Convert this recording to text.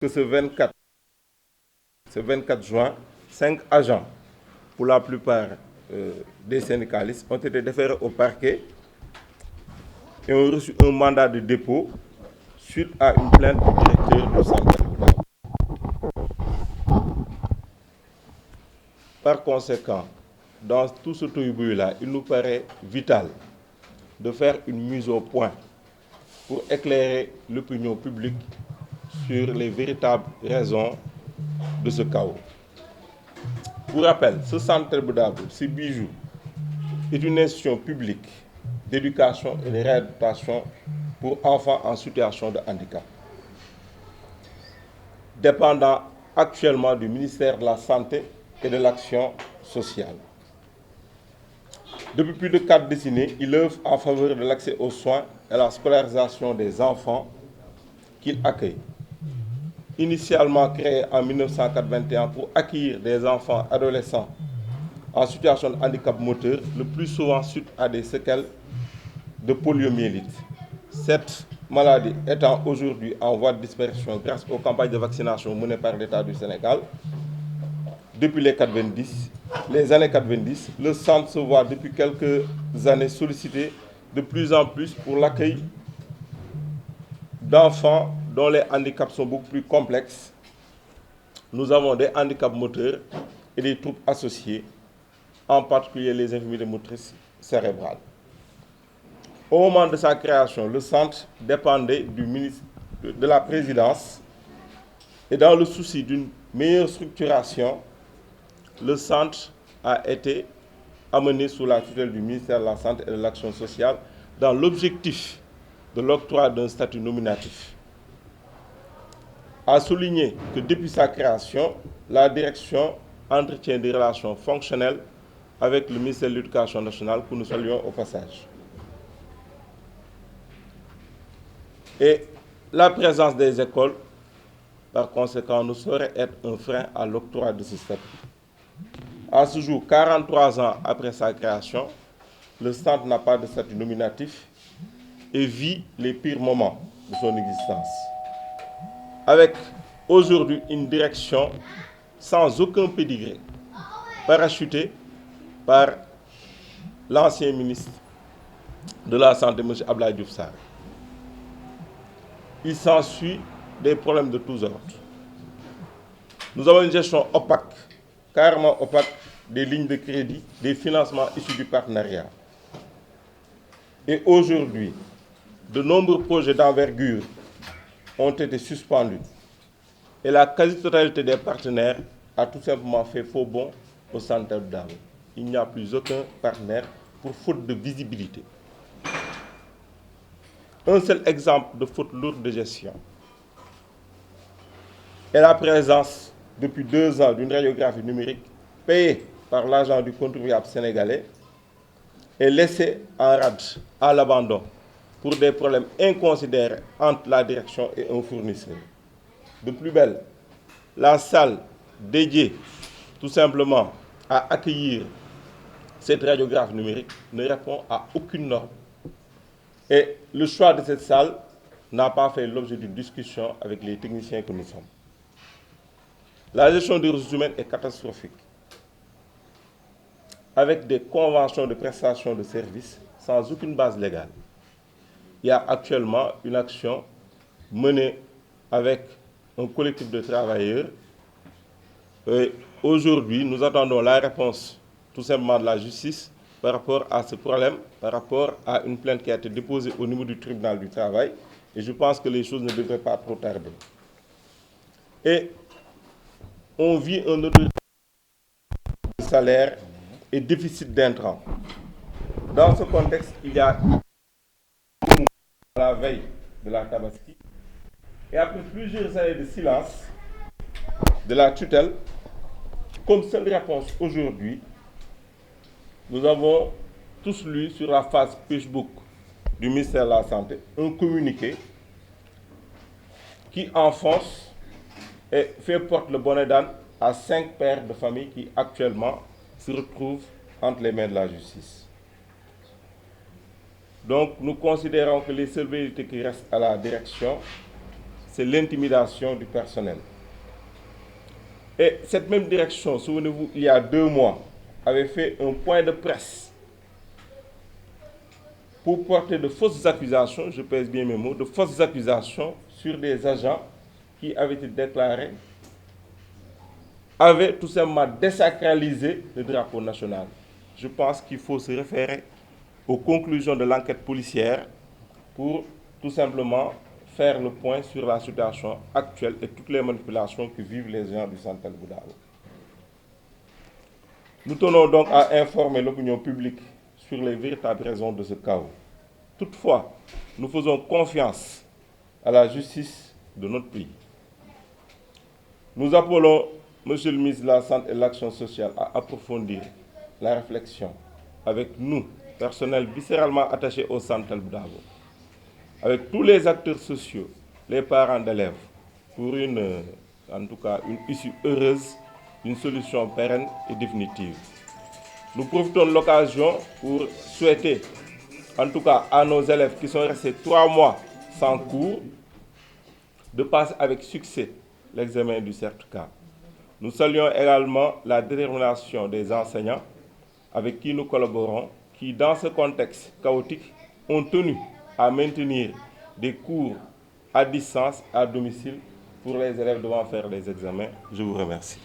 que ce 24 juin, 5 agents, pour la plupart des syndicalistes, ont été déférés au parquet et ont reçu un mandat de dépôt suite à une plainte du directeur du centre. Par conséquent, dans tout ce tohu-bohu-là, il nous paraît vital de faire une mise au point pour éclairer l'opinion publique sur les véritables raisons de ce chaos. Pour rappel, ce centre Boudaboul, ce bijou, est une institution publique d'éducation et de rééducation pour enfants en situation de handicap, dépendant actuellement du ministère de la Santé et de l'Action sociale. Depuis plus de 4 décennies, il œuvre en faveur de l'accès aux soins et à la scolarisation des enfants qu'il accueille. Initialement créé en 1981 pour accueillir des enfants adolescents en situation de handicap moteur, le plus souvent suite à des séquelles de poliomyélite. Cette maladie étant aujourd'hui en voie de disparition grâce aux campagnes de vaccination menées par l'État du Sénégal, depuis les années 90, le centre se voit depuis quelques années sollicité de plus en plus pour l'accueil d'enfants dont les handicaps sont beaucoup plus complexes. Nous avons des handicaps moteurs et des troubles associés, en particulier les infirmités motrices cérébrales. Au moment de sa création, le centre dépendait du ministre de la Présidence et dans le souci d'une meilleure structuration, le centre a été amené sous la tutelle du ministère de la Santé et de l'Action sociale dans l'objectif de l'octroi d'un statut nominatif. A souligné que depuis sa création, la direction entretient des relations fonctionnelles avec le ministère de l'Éducation nationale que nous saluons au passage. Et la présence des écoles, par conséquent, ne saurait être un frein à l'octroi de ce statut. À ce jour, 43 ans après sa création, le centre n'a pas de statut nominatif et vit les pires moments de son existence. Avec aujourd'hui une direction sans aucun pédigré, parachutée par l'ancien ministre de la Santé, M. Abdoulaye Diouf Sarr. Il s'ensuit des problèmes de tous ordres. Nous avons une gestion opaque, carrément opaque, des lignes de crédit, des financements issus du partenariat. Et aujourd'hui, de nombreux projets d'envergure ont été suspendus. Et la quasi-totalité des partenaires a tout simplement fait faux bond au centre Boudaboul. Il n'y a plus aucun partenaire pour faute de visibilité. Un seul exemple de faute lourde de gestion est la présence depuis 2 ans d'une radiographie numérique payée par l'agent du contribuable sénégalais et laissée en rade à l'abandon pour des problèmes inconsidérés entre la direction et un fournisseur. De plus belle, la salle dédiée tout simplement à accueillir cette radiographie numérique ne répond à aucune norme. Et le choix de cette salle n'a pas fait l'objet d'une discussion avec les techniciens que nous sommes. La gestion des ressources humaines est catastrophique, avec des conventions de prestation de services sans aucune base légale. Il y a actuellement une action menée avec un collectif de travailleurs. Et aujourd'hui, nous attendons la réponse tout simplement de la justice par rapport à ce problème, par rapport à une plainte qui a été déposée au niveau du tribunal du travail. Et je pense que les choses ne devraient pas trop tarder. Et on vit un autre salaire et déficit d'intrants. Dans ce contexte, il y a la veille de la Tabaski. Et après plusieurs années de silence de la tutelle, comme seule réponse aujourd'hui, nous avons tous lu sur la page Facebook du ministère de la Santé un communiqué qui enfonce et fait porte le bonnet d'âne à 5 pères de famille qui actuellement se retrouvent entre les mains de la justice. Donc nous considérons que les seules vérités qui restent à la direction, c'est l'intimidation du personnel. Et cette même direction, souvenez-vous, il y a 2 mois, avait fait un point de presse pour porter de fausses accusations, je pèse bien mes mots, de fausses accusations sur des agents qui avaient été déclarés, avaient tout simplement désacralisé le drapeau national. Je pense qu'il faut se référer aux conclusions de l'enquête policière pour tout simplement faire le point sur la situation actuelle et toutes les manipulations que vivent les gens du Centre El Boudao. Nous tenons donc à informer l'opinion publique sur les véritables raisons de ce chaos. Toutefois, nous faisons confiance à la justice de notre pays. Nous appelons Monsieur le ministre de la Santé et de l'Action sociale à approfondir la réflexion avec nous, personnel viscéralement attaché au Centre El Boudao, avec tous les acteurs sociaux, les parents d'élèves, pour en tout cas une issue heureuse, une solution pérenne et définitive. Nous profitons de l'occasion pour souhaiter, en tout cas à nos élèves qui sont restés 3 mois sans cours, de passer avec succès l'examen du certificat. Nous saluons également la détermination des enseignants avec qui nous collaborons, qui dans ce contexte chaotique ont tenu à maintenir des cours à distance, à domicile, pour les élèves devant faire les examens. Je vous remercie.